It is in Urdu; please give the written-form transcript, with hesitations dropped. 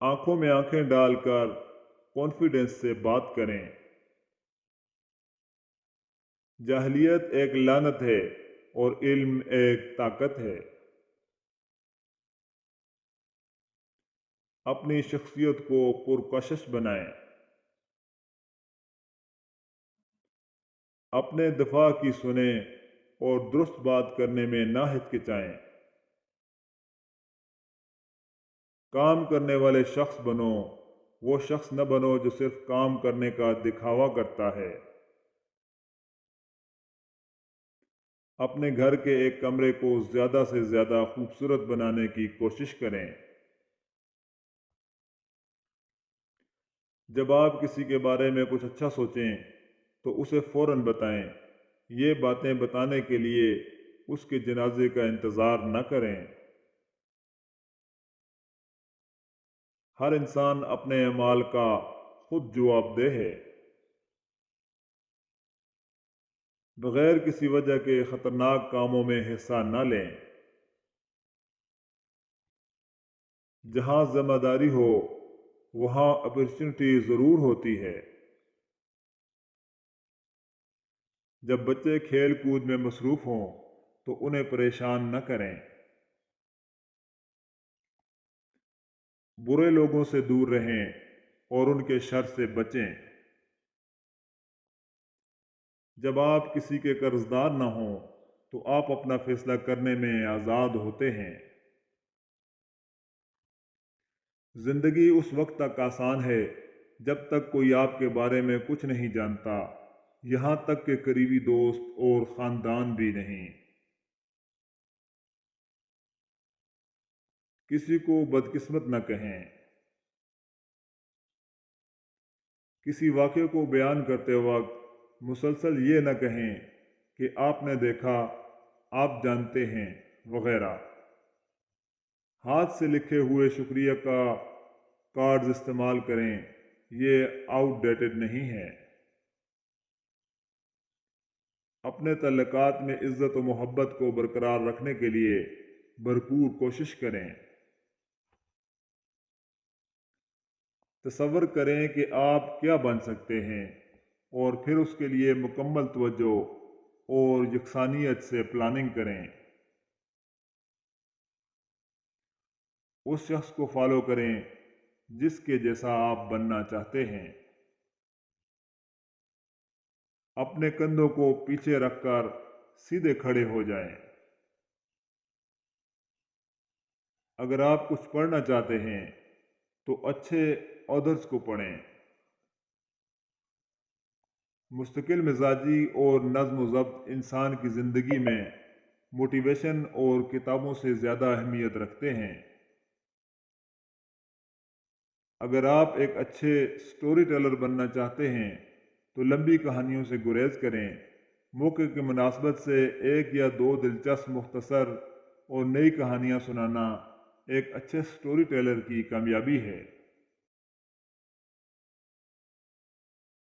آنکھوں میں آنکھیں ڈال کر کانفیڈنس سے بات کریں۔ جاہلیت ایک لعنت ہے اور علم ایک طاقت ہے۔ اپنی شخصیت کو پرکشش بنائیں۔ اپنے دفاع کی سنیں اور درست بات کرنے میں نہ ہچکچائیں۔ کام کرنے والے شخص بنو، وہ شخص نہ بنو جو صرف کام کرنے کا دکھاوا کرتا ہے۔ اپنے گھر کے ایک کمرے کو زیادہ سے زیادہ خوبصورت بنانے کی کوشش کریں۔ جب آپ کسی کے بارے میں کچھ اچھا سوچیں تو اسے فوراً بتائیں۔ یہ باتیں بتانے کے لیے اس کے جنازے کا انتظار نہ کریں۔ ہر انسان اپنے اعمال کا خود جواب دہ ہے۔ بغیر کسی وجہ کے خطرناک کاموں میں حصہ نہ لیں۔ جہاں ذمہ داری ہو وہاں اپرچونٹی ضرور ہوتی ہے۔ جب بچے کھیل کود میں مصروف ہوں تو انہیں پریشان نہ کریں۔ برے لوگوں سے دور رہیں اور ان کے شر سے بچیں۔ جب آپ کسی کے قرض دار نہ ہوں تو آپ اپنا فیصلہ کرنے میں آزاد ہوتے ہیں۔ زندگی اس وقت تک آسان ہے جب تک کوئی آپ کے بارے میں کچھ نہیں جانتا، یہاں تک کہ قریبی دوست اور خاندان بھی نہیں۔ کسی کو بدقسمت نہ کہیں۔ کسی واقعے کو بیان کرتے وقت مسلسل یہ نہ کہیں کہ آپ نے دیکھا، آپ جانتے ہیں، وغیرہ۔ ہاتھ سے لکھے ہوئے شکریہ کا کارڈز استعمال کریں، یہ آؤٹ ڈیٹڈ نہیں ہے۔ اپنے تعلقات میں عزت و محبت کو برقرار رکھنے کے لیے بھرپور کوشش کریں۔ تصور کریں کہ آپ کیا بن سکتے ہیں اور پھر اس کے لیے مکمل توجہ اور یکسانیت سے پلاننگ کریں۔ اس شخص کو فالو کریں جس کے جیسا آپ بننا چاہتے ہیں۔ اپنے کندھوں کو پیچھے رکھ کر سیدھے کھڑے ہو جائیں۔ اگر آپ کچھ پڑھنا چاہتے ہیں تو اچھے آدرس کو پڑھیں۔ مستقل مزاجی اور نظم و ضبط انسان کی زندگی میں موٹیویشن اور کتابوں سے زیادہ اہمیت رکھتے ہیں۔ اگر آپ ایک اچھے سٹوری ٹیلر بننا چاہتے ہیں تو لمبی کہانیوں سے گریز کریں۔ موقع کی مناسبت سے ایک یا دو دلچسپ، مختصر اور نئی کہانیاں سنانا ایک اچھے سٹوری ٹیلر کی کامیابی ہے۔